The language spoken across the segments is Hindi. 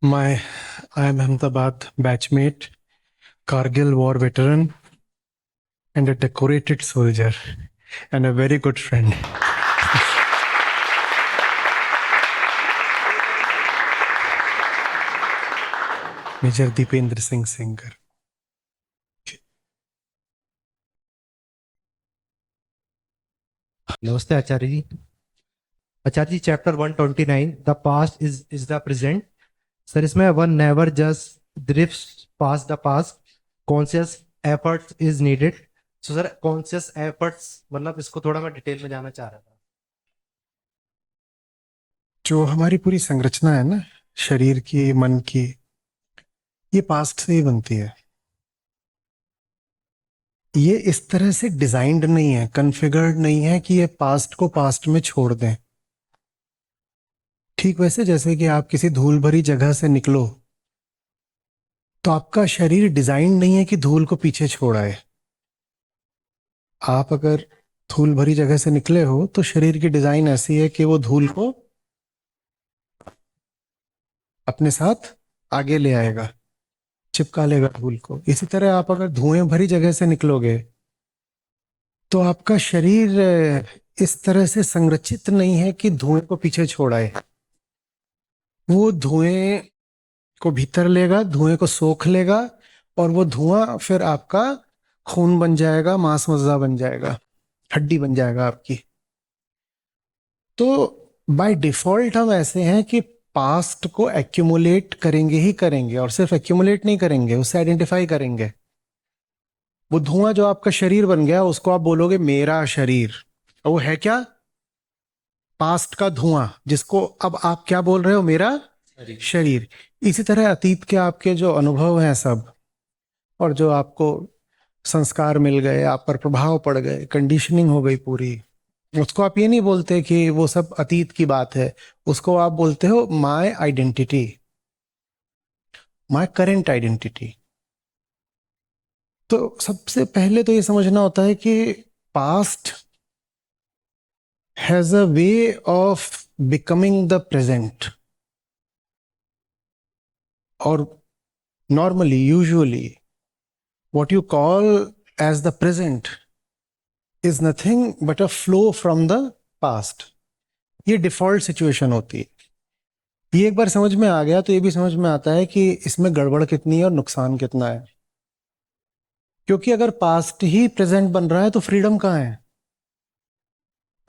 My, I am Ahmedabad batchmate, Kargil war veteran, and a decorated soldier, and a very good friend. Major Deependra Singh Singer. नमस्ते Acharya ji. Acharya ji, chapter 129 the past is the present. Sir, इसमें one never just drifts past the past, conscious efforts is needed. So sir, conscious efforts मतलब इसको थोड़ा मैं डिटेल में जानना चाह रहा था। जो हमारी पूरी संरचना है ना, शरीर की, मन की, ये पास्ट से ही बनती है। ये इस तरह से डिजाइंड नहीं है, कन्फिगर्ड नहीं है कि ये पास्ट को पास्ट में छोड़ दें। ठीक वैसे जैसे कि आप किसी धूल भरी जगह से निकलो तो आपका शरीर डिजाइन नहीं है कि धूल को पीछे छोड़ आए। आप अगर धूल भरी जगह से निकले हो तो शरीर की डिजाइन ऐसी है कि वो धूल को अपने साथ आगे ले आएगा, चिपका लेगा धूल को। इसी तरह आप अगर धुएं भरी जगह से निकलोगे तो आपका शरीर इस तरह से संरचित नहीं है कि धुएं को पीछे छोड़ाए। वो धुएं को भीतर लेगा, धुएं को सोख लेगा, और वो धुआं फिर आपका खून बन जाएगा, मांस मज्जा बन जाएगा, हड्डी बन जाएगा आपकी। तो बाय डिफॉल्ट हम ऐसे हैं कि पास्ट को एक्यूमुलेट करेंगे ही करेंगे, और सिर्फ एक्यूमुलेट नहीं करेंगे, उससे आइडेंटिफाई करेंगे। वो धुआं जो आपका शरीर बन गया उसको आप बोलोगे मेरा शरीर, और वो है क्या? पास्ट का धुआं, जिसको अब आप क्या बोल रहे हो? मेरा शरीर। इसी तरह अतीत के आपके जो अनुभव हैं सब, और जो आपको संस्कार मिल गए, आप पर प्रभाव पड़ गए, कंडीशनिंग हो गई पूरी, उसको आप ये नहीं बोलते कि वो सब अतीत की बात है। उसको आप बोलते हो my identity, my current identity. तो सबसे पहले तो ये समझना होता है कि past has a way of becoming the present, और normally, usually, what you call as the present is nothing but a flow from the past. ये डिफॉल्ट सिचुएशन होती है। ये एक बार समझ में आ गया तो ये भी समझ में आता है कि इसमें गड़बड़ कितनी है और नुकसान कितना है। क्योंकि अगर पास्ट ही प्रेजेंट बन रहा है तो फ्रीडम कहाँ है?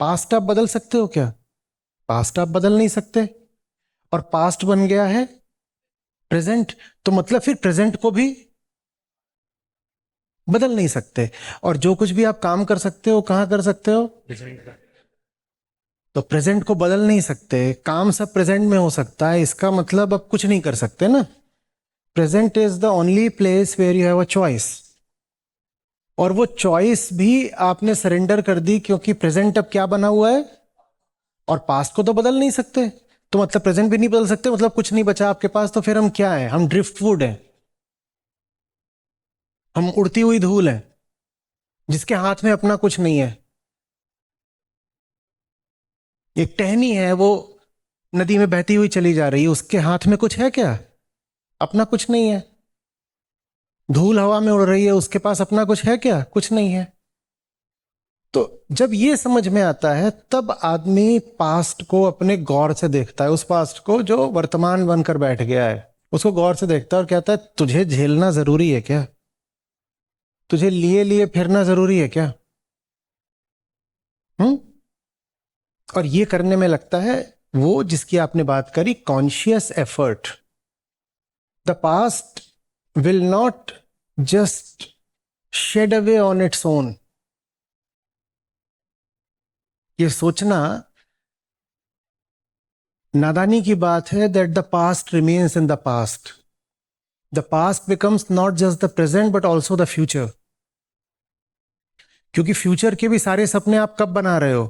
पास्ट आप बदल सकते हो क्या? पास्ट आप बदल नहीं सकते, और पास्ट बन गया है प्रेजेंट, तो मतलब फिर प्रेजेंट को भी बदल नहीं सकते। और जो कुछ भी आप काम कर सकते हो, कहाँ कर सकते हो? तो प्रेजेंट को बदल नहीं सकते, काम सब प्रेजेंट में हो सकता है, इसका मतलब अब कुछ नहीं कर सकते ना। Present is the only place where you have a choice, और वो चॉइस भी आपने सरेंडर कर दी, क्योंकि प्रेजेंट अब क्या बना हुआ है, और पास्ट को तो बदल नहीं सकते, तो मतलब प्रेजेंट भी नहीं बदल सकते, मतलब कुछ नहीं बचा आपके पास। तो फिर हम क्या है? हम ड्रिफ्टवुड हैं, हम उड़ती हुई धूल हैं, जिसके हाथ में अपना कुछ नहीं है। एक टहनी है, वो नदी में बहती हुई चली जा रही है, उसके हाथ में कुछ है क्या? अपना कुछ नहीं है। धूल हवा में उड़ रही है, उसके पास अपना कुछ है क्या? कुछ नहीं है। तो जब ये समझ में आता है तब आदमी पास्ट को अपने गौर से देखता है, उस पास्ट को जो वर्तमान बनकर बैठ गया है, उसको गौर से देखता है और कहता है तुझे झेलना जरूरी है क्या? तुझे लिए लिए फिरना जरूरी है क्या? हम्म। और ये करने में लगता है वो जिसकी आपने बात करी, conscious effort. The past will not just shed away on its own. ये सोचना नादानी की बात है, that the past remains in the past. The past becomes not just the present but also the future. क्योंकि फ्यूचर के भी सारे सपने आप कब बना रहे हो?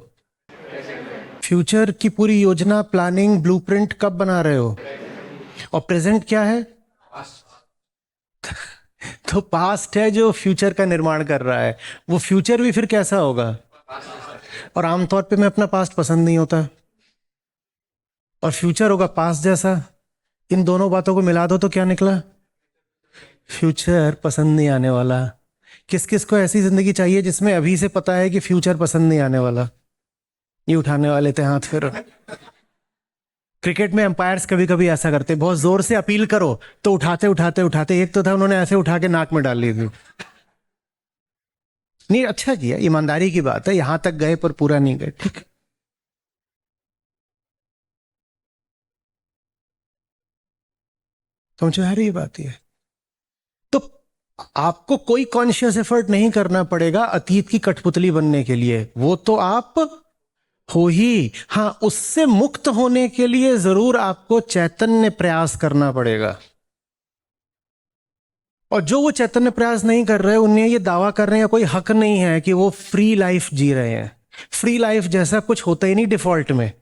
फ्यूचर की पूरी योजना, प्लानिंग, ब्लूप्रिंट कब बना रहे हो? और प्रेजेंट क्या है? तो पास्ट है जो फ्यूचर का निर्माण कर रहा है। वो फ्यूचर भी फिर कैसा होगा? और आमतौर पे मैं अपना पास्ट पसंद नहीं होता, और फ्यूचर होगा पास्ट जैसा। इन दोनों बातों को मिला दो तो क्या निकला? फ्यूचर पसंद नहीं आने वाला। किस किस को ऐसी जिंदगी चाहिए जिसमें अभी से पता है कि फ्यूचर पसंद नहीं आने वाला? ये उठाने वाले थे हाथ फिर। क्रिकेट में एम्पायर्स कभी कभी ऐसा करते, बहुत जोर से अपील करो तो उठाते उठाते उठाते, एक तो था उन्होंने ऐसे उठा के नाक में डाल ली थी। नहीं, अच्छा किया, ईमानदारी की बात है, यहां तक गए पर पूरा नहीं गए, ठीक है। समझ में आ रही है बात? ये तो आपको कोई कॉन्शियस एफर्ट नहीं करना पड़ेगा अतीत की कठपुतली बनने के लिए, वो तो आप हो ही। हाँ, उससे मुक्त होने के लिए जरूर आपको चैतन्य प्रयास करना पड़ेगा। और जो वो चैतन्य प्रयास नहीं कर रहे, उन्हें ये दावा कर रहे हैं, कोई हक नहीं है कि वो फ्री लाइफ जी रहे हैं। फ्री लाइफ जैसा कुछ होता ही नहीं डिफॉल्ट में।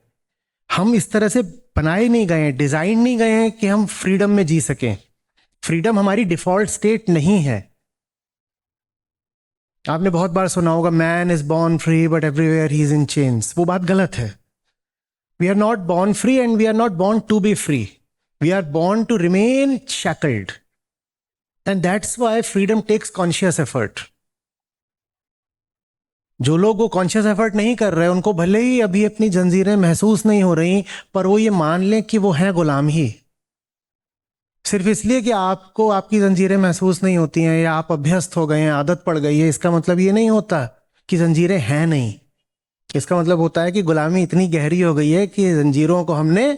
हम इस तरह से बनाए नहीं गए हैं, डिजाइन नहीं गए हैं कि हम फ्रीडम में जी सकें। फ्रीडम हमारी डिफॉल्ट स्टेट नहीं है। आपने बहुत बार सुना होगा, man is born free but everywhere he is in chains. वो बात गलत है। We are not born free and we are not born to be free. We are born to remain shackled, and that's why freedom takes conscious effort. जो लोग वो कॉन्शियस एफर्ट नहीं कर रहे, उनको भले ही अभी अपनी जंजीरें महसूस नहीं हो रही, पर वो ये मान लें कि वो हैं गुलाम ही। सिर्फ इसलिए कि आपको आपकी जंजीरें महसूस नहीं होती हैं या आप अभ्यस्त हो गए हैं, आदत पड़ गई है, इसका मतलब ये नहीं होता कि जंजीरें हैं नहीं। इसका मतलब होता है कि गुलामी इतनी गहरी हो गई है कि जंजीरों को हमने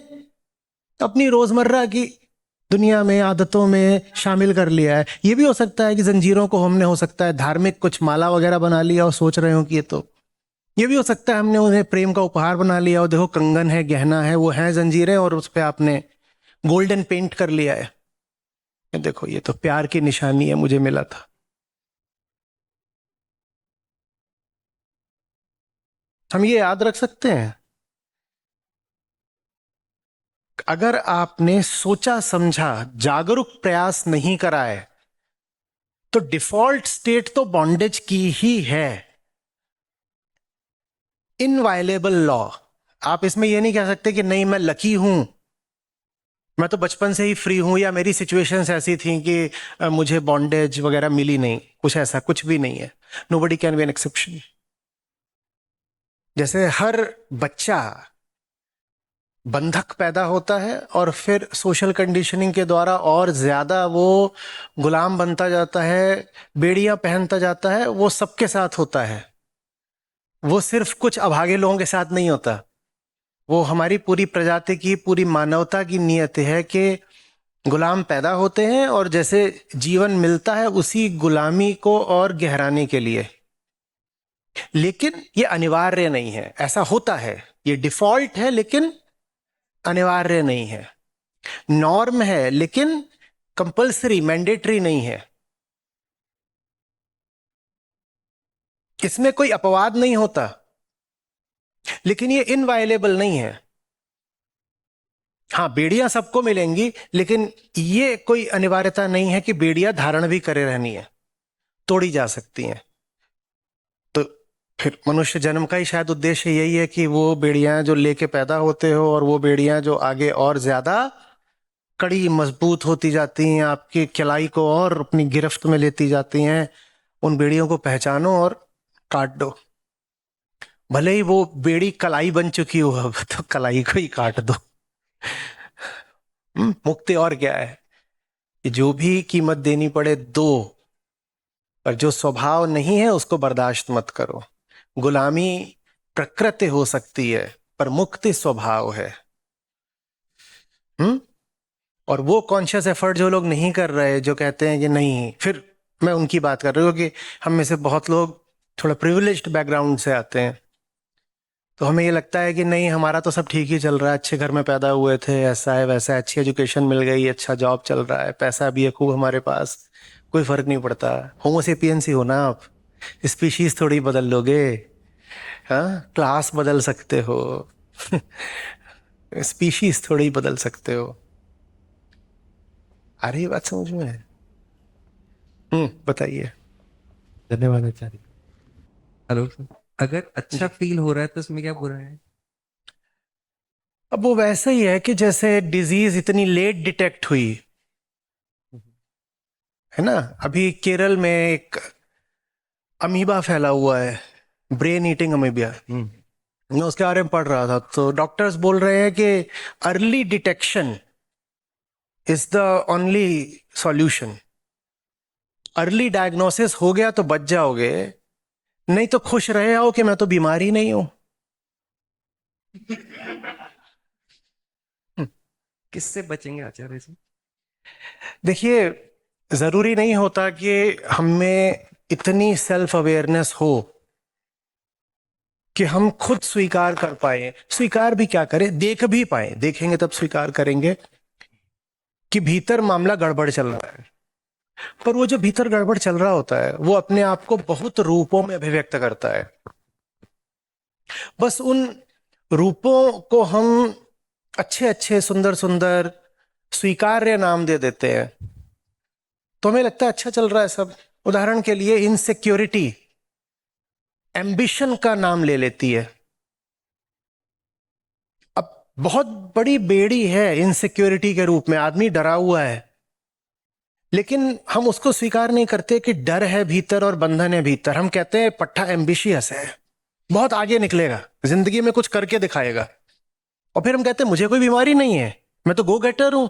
अपनी रोजमर्रा की दुनिया में, आदतों में शामिल कर लिया है। ये भी हो सकता है कि जंजीरों को हमने, हो सकता है धार्मिक कुछ माला वगैरह बना लिया और सोच रहे हो कि ये तो, ये भी हो सकता है हमने उन्हें प्रेम का उपहार बना लिया और देखो कंगन है, गहना है, वो है जंजीरें, और उस पर आपने गोल्डन पेंट कर लिया है। ये देखो, ये तो प्यार की निशानी है, मुझे मिला था। हम ये याद रख सकते हैं, अगर आपने सोचा समझा, जागरूक प्रयास नहीं करा है, तो डिफॉल्ट स्टेट तो बॉन्डेज की ही है। Inviolable law. आप इसमें यह नहीं कह सकते कि नहीं मैं लकी हूं, मैं तो बचपन से ही फ्री हूं, या मेरी सिचुएशंस ऐसी थी कि मुझे बॉन्डेज वगैरह मिली नहीं। कुछ ऐसा कुछ भी नहीं है। Nobody can be an exception. जैसे हर बच्चा बंधक पैदा होता है और फिर सोशल कंडीशनिंग के द्वारा और ज्यादा वो गुलाम बनता जाता है, बेड़ियां पहनता जाता है, वो सबके साथ होता है। वो सिर्फ कुछ अभागे लोगों के साथ नहीं होता। वो हमारी पूरी प्रजाति की, पूरी मानवता की नियत है कि गुलाम पैदा होते हैं और जैसे जीवन मिलता है उसी गुलामी को और गहराने के लिए। लेकिन ये अनिवार्य नहीं है, ऐसा होता है, ये डिफॉल्ट है लेकिन अनिवार्य नहीं है। नॉर्म है लेकिन कंपल्सरी, मैंडेटरी नहीं है। इसमें कोई अपवाद नहीं होता, लेकिन ये इनवायलेबल नहीं है। हाँ, बेड़ियां सबको मिलेंगी, लेकिन ये कोई अनिवार्यता नहीं है कि बेड़ियां धारण भी करे रहनी है, तोड़ी जा सकती हैं। तो फिर मनुष्य जन्म का ही शायद उद्देश्य यही है कि वो बेड़ियां जो लेके पैदा होते हो, और वो बेड़ियां जो आगे और ज्यादा कड़ी मजबूत होती जाती हैं, आपकी कलाई को और अपनी गिरफ्त में लेती जाती हैं, उन बेड़ियों को पहचानो और काट दो। भले ही वो बेड़ी कलाई बन चुकी हो अब, तो कलाई को ही काट दो। मुक्ति और क्या है? कि जो भी कीमत देनी पड़े दो, पर जो स्वभाव नहीं है उसको बर्दाश्त मत करो। गुलामी प्रकृति हो सकती है, पर मुक्ति स्वभाव है। हम्म। और वो कॉन्शियस एफर्ट जो लोग नहीं कर रहे, जो कहते हैं कि नहीं, फिर मैं उनकी बात कर रही हूँ कि हम में से बहुत लोग थोड़ा प्रिविलेज्ड बैकग्राउंड से आते हैं, तो हमें ये लगता है कि नहीं, हमारा तो सब ठीक ही चल रहा है, अच्छे घर में पैदा हुए थे, ऐसा है वैसा है, अच्छी एजुकेशन मिल गई, अच्छा जॉब चल रहा है, पैसा भी है खूब हमारे पास, कोई फर्क नहीं पड़ता। होमोसेपियंस ही हो ना आप, स्पीशीज थोड़ी बदल लोगे। हाँ, क्लास बदल सकते हो, स्पीशीज थोड़ी बदल सकते हो। आ रही है बात समझ में? बताइए। धन्यवाद आचार्य। हेलो सर, अगर अच्छा जी, फील हो रहा है तो उसमें क्या बुरा है? अब वो वैसा ही है कि जैसे डिजीज इतनी लेट डिटेक्ट हुई है ना। अभी केरल में एक अमीबा फैला हुआ है, ब्रेन ईटिंग अमीबिया। मैं उसके बारे में पढ़ रहा था, तो डॉक्टर्स बोल रहे हैं कि early detection is the only solution. Early diagnosis हो गया तो बच जाओगे, नहीं तो खुश रहे हो कि मैं तो बीमार ही नहीं हूं। किससे बचेंगे आचार्य जी? देखिए, जरूरी नहीं होता कि हमें इतनी सेल्फ अवेयरनेस हो कि हम खुद स्वीकार कर पाए। स्वीकार भी क्या करें, देख भी पाए, देखेंगे तब स्वीकार करेंगे कि भीतर मामला गड़बड़ चल रहा है। पर वो जो भीतर गड़बड़ चल रहा होता है वो अपने आप को बहुत रूपों में अभिव्यक्त करता है। बस उन रूपों को हम अच्छे अच्छे सुंदर सुंदर स्वीकार्य नाम दे देते हैं, तो हमें लगता है अच्छा चल रहा है सब। उदाहरण के लिए इनसिक्योरिटी एम्बिशन का नाम ले लेती है। अब बहुत बड़ी बेड़ी है इनसिक्योरिटी के रूप में, आदमी डरा हुआ है, लेकिन हम उसको स्वीकार नहीं करते कि डर है भीतर और बंधन है भीतर। हम कहते हैं पट्टा एम्बिशियस है, बहुत आगे निकलेगा, जिंदगी में कुछ करके दिखाएगा। और फिर हम कहते हैं मुझे कोई बीमारी नहीं है, मैं तो गो गेटर हूं,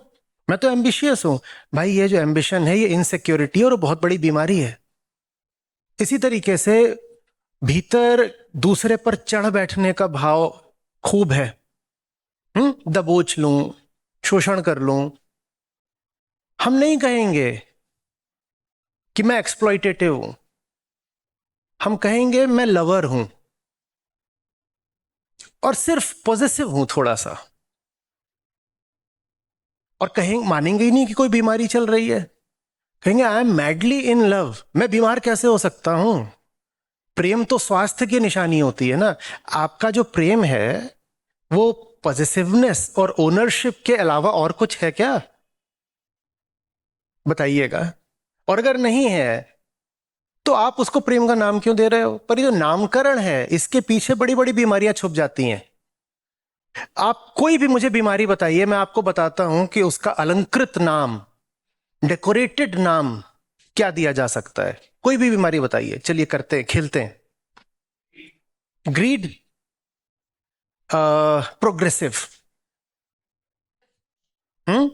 मैं तो एम्बिशियस हूं। भाई ये जो एम्बिशन है ये इनसिक्योरिटी है और बहुत बड़ी बीमारी है। इसी तरीके से भीतर दूसरे पर चढ़ बैठने का भाव खूब है। दबोच लूं, शोषण कर लूं। हम नहीं कहेंगे कि मैं एक्सप्लॉइटेटिव हूं, हम कहेंगे मैं लवर हूं और सिर्फ पॉजिटिव हूं थोड़ा सा। और कहेंगे, मानेंगे ही नहीं कि कोई बीमारी चल रही है। कहेंगे I am madly in love. मैं बीमार कैसे हो सकता हूं? प्रेम तो स्वास्थ्य की निशानी होती है ना। आपका जो प्रेम है वो पॉजिटिवनेस और ओनरशिप के अलावा और कुछ है क्या? बताइएगा। और अगर नहीं है तो आप उसको प्रेम का नाम क्यों दे रहे हो? पर ये जो नामकरण है इसके पीछे बड़ी बड़ी बीमारियां छुप जाती हैं। आप कोई भी मुझे बीमारी बताइए, मैं आपको बताता हूं कि उसका अलंकृत नाम, डेकोरेटेड नाम क्या दिया जा सकता है। कोई भी बीमारी बताइए, चलिए करते हैं, खेलते हैं। Greed, progressive, hmm,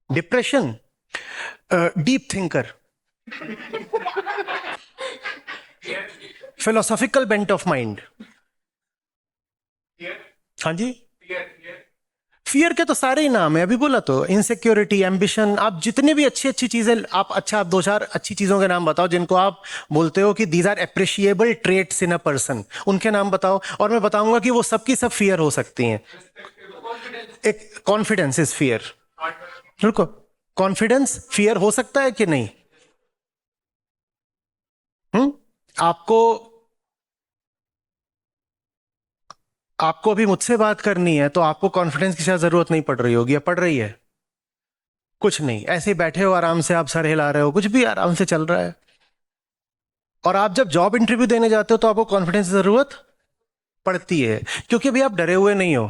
depression, deep thinker, philosophical bent of mind. हाँ जी, फियर के तो सारे ही नाम है, अभी बोला तो। इनसिक्योरिटी, एम्बिशन, आप जितने भी अच्छी अच्छी चीजें, आप अच्छा, आप दो चार अच्छी चीजों के नाम बताओ जिनको आप बोलते हो कि these are appreciable traits in a person, उनके नाम बताओ और मैं बताऊंगा कि वो सबकी सब फियर हो सकती हैं। एक कॉन्फिडेंस इज फियर। रुको, कॉन्फिडेंस फियर हो सकता है कि नहीं? हम्म, आपको आपको अभी मुझसे बात करनी है तो आपको कॉन्फिडेंस की शायद जरूरत नहीं पड़ रही होगी, या पड़ रही है? कुछ नहीं, ऐसे ही बैठे हो आराम से, आप सर हिला रहे हो, कुछ भी आराम से चल रहा है। और आप जब जॉब इंटरव्यू देने जाते हो तो आपको कॉन्फिडेंस की जरूरत पड़ती है, क्योंकि अभी आप डरे हुए नहीं हो,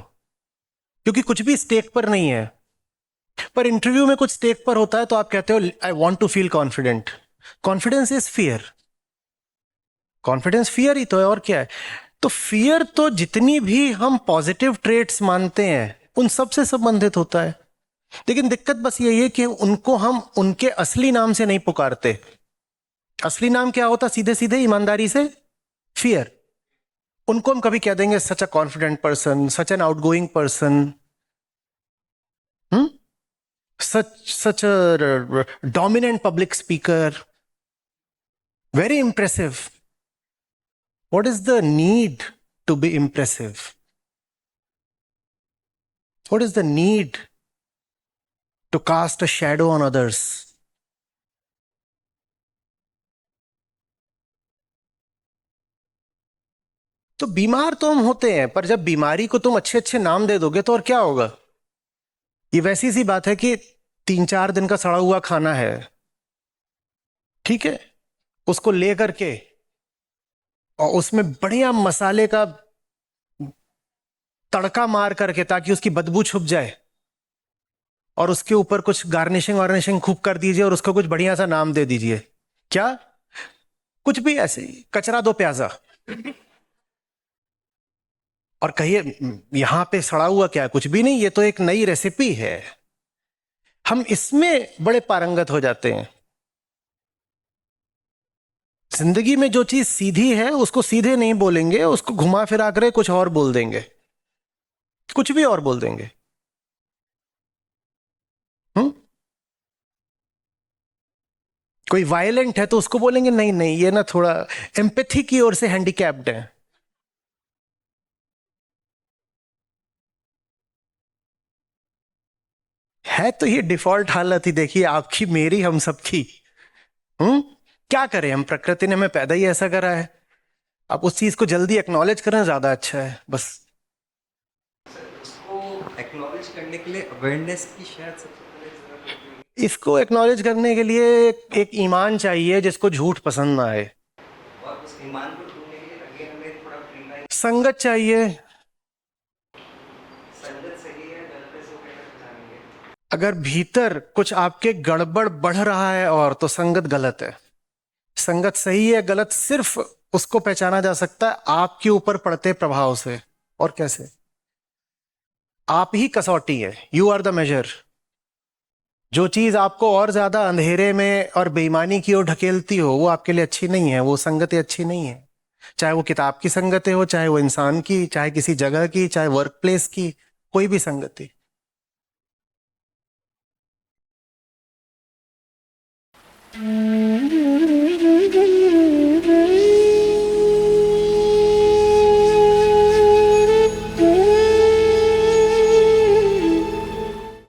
क्योंकि कुछ भी स्टेक पर नहीं है। पर इंटरव्यू में कुछ स्टेक पर होता है तो आप कहते हो I want to feel confident. Confidence is fear. Confidence fear ही तो है, और क्या है? तो फियर तो जितनी भी हम पॉजिटिव ट्रेट्स मानते हैं उन सब से संबंधित होता है। लेकिन दिक्कत बस यही है कि उनको हम उनके असली नाम से नहीं पुकारते। असली नाम क्या होता? सीधे सीधे ईमानदारी से फियर। उनको हम कभी कह देंगे such a confident person, such an outgoing person, such a dominant public speaker, very impressive. What is the need to be impressive? What is the need to cast a shadow on others? तो बीमार तो हम होते हैं, पर जब बीमारी को तुम अच्छे अच्छे नाम दे दोगे तो और क्या होगा? ये वैसी सी बात है कि 3-4 दिन का सड़ा हुआ खाना है, ठीक है, उसको ले करके और उसमें बढ़िया मसाले का तड़का मार करके ताकि उसकी बदबू छुप जाए, और उसके ऊपर कुछ गार्निशिंग वार्निशिंग खूब कर दीजिए और उसको कुछ बढ़िया सा नाम दे दीजिए। क्या? कुछ भी ऐसे ही, कचरा दो प्याजा, और कहिए यहां पे सड़ा हुआ क्या है? कुछ भी नहीं, ये तो एक नई रेसिपी है। हम इसमें बड़े पारंगत हो जाते हैं। जिंदगी में जो चीज सीधी है उसको सीधे नहीं बोलेंगे, उसको घुमा फिरा कर कुछ और बोल देंगे, कुछ भी और बोल देंगे। हम्म। कोई वायलेंट है तो उसको बोलेंगे नहीं नहीं, ये ना थोड़ा एम्पैथी की ओर से हैंडीकैप्ड है। तो ये डिफॉल्ट हालत ही देखिए, आपकी मेरी हम सबकी। हम्म। क्या करें, हम प्रकृति ने हमें पैदा ही ऐसा करा है। आप उस चीज को जल्दी एक्नॉलेज करें, ज्यादा अच्छा है बस। उसको एक्नॉलेज करने के लिए अवेयरनेस की शायद सबसे पहले जरूरत होती है। इसको एक्नॉलेज करने के लिए एक ईमान चाहिए जिसको झूठ पसंद ना आए। और उस ईमान को ढूंढने के लिए अगेन हमें थोड़ा फ्री माइंड, संगत चाहिए। संगत सही है गलत है सो कैसे पहचानेंगे? अगर भीतर कुछ आपके गड़बड़ बढ़ रहा है और तो संगत गलत है। संगत सही है गलत सिर्फ उसको पहचाना जा सकता है आपके ऊपर पड़ते प्रभाव से। और कैसे? आप ही कसौटी है, यू आर द मेजर। जो चीज आपको और ज्यादा अंधेरे में और बेईमानी की ओर ढकेलती हो वो आपके लिए अच्छी नहीं है, वो संगतें अच्छी नहीं है। चाहे वो किताब की संगतें हो, चाहे वो इंसान की, चाहे किसी जगह की, चाहे वर्क प्लेस की, कोई भी संगति।